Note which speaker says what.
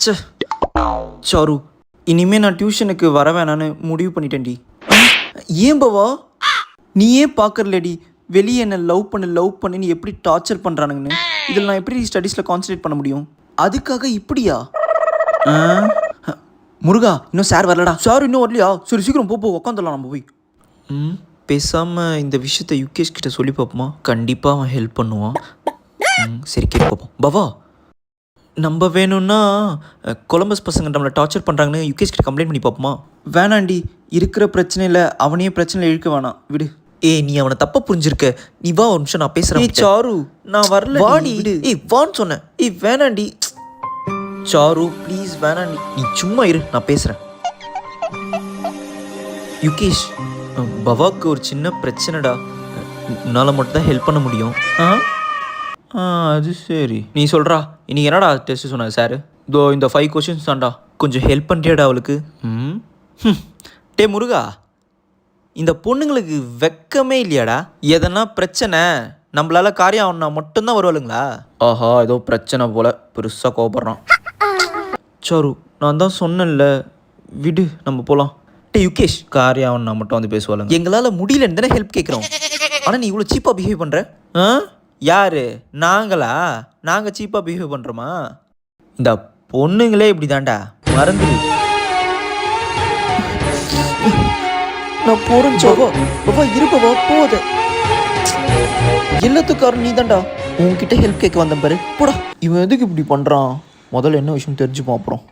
Speaker 1: ச்சே சாரு, இனிமேல் நான் டியூஷனுக்கு வர வேணான்னு முடிவு பண்ணிட்டேன்டி. ஏன் பவா, நீ ஏன் பார்க்கறலடி வெளியே என்ன லவ் பண்ணுன்னு எப்படி டார்ச்சர் பண்ணுறானுங்கன்னு? இதில் நான் எப்படி ஸ்டடீஸில் கான்சன்ட்ரேட் பண்ண முடியும்? அதுக்காக இப்படியா? முருகா, இன்னும் சார் வரலடா. சார் இன்னும் வரலையா? சரி சீக்கிரம் போ உக்காந்துடலாம் நம்ம போய். பேசாமல் இந்த விஷயத்த யுகேஷ் கிட்ட சொல்லி பார்ப்போமா? கண்டிப்பாக அவன் ஹெல்ப் பண்ணுவான். சரி கேட்டு பார்ப்போம். பவா, நம்ம வேணும்னா கொலம்பஸ் பசங்க நம்மளை டார்ச்சர் பண்ணுறாங்கன்னு யுகேஷ் கிட்ட கம்ப்ளைண்ட் பண்ணி பார்ப்போமா? வேணாண்டி, இருக்கிற பிரச்சனையில் அவனையே பிரச்சனையில் இழுக்க வேணாம், விடு. நீ அவனை தப்பா புரிஞ்சிருக்க. நீ வா ஒரு நிமிஷம், நான் பேசுகிறேன். சாரு, நான் வரல, வாடி. வான்னு சொன்னேன். வேணாண்டி சாரு, ப்ளீஸ் வேணாண்டி, நீ சும்மா இரு, நான் பேசுகிறேன். யுகேஷ், பவாக்கு ஒரு சின்ன பிரச்சனைடா, உன்னால் மட்டும் தான் ஹெல்ப் பண்ண முடியும். அது சரி, நீ சொல்கிறா. இன்னைக்கு என்னடா டெஸ்ட்டு சொன்னார் சார்? இதோ இந்த 5 கொஷின்ஸ் தான்டா, கொஞ்சம் ஹெல்ப் பண்ணிட்டியாடா அவளுக்கு? டே முருகா, இந்த பொண்ணுங்களுக்கு வெக்கமே இல்லையாடா? எதனா பிரச்சனை நம்மளால காரியம் ஆகணும்னா மட்டும்தான் வருவாளுங்களா? ஆஹா, ஏதோ பிரச்சனை போல பெருசாக கோபப்படுறான். சாரு, நான் தான் சொன்னேன்ல, விடு நம்ம போகலாம். டே யுகேஷ், காரியம் ஆகணும்னா மட்டும் வந்து பேசுவாளுங்க. எங்களால் முடியலன்னு தானே ஹெல்ப் கேட்குறோம். ஆனால் நீ இவ்வளோ சீப்பாக பிஹேவ் பண்ணுற. யாரு? நாங்களா? நாங்கள் சீப்பாக பிஹேவ் பண்ணுறோமா? இந்த பொண்ணுங்களே இப்படி தான்டா, மறந்துடு. நான் போறேன் பாபா, இருப்பவா போத. எல்லாத்துக்காரன் நீ தான்டா. உன்கிட்ட ஹெல்ப் கேட்க வந்தேன் பாரு, போடா. இவன் எதுக்கு இப்படி பண்ணுறான்? முதல்ல என்ன விஷயம் தெரிஞ்சுப்போம் அப்புறம்.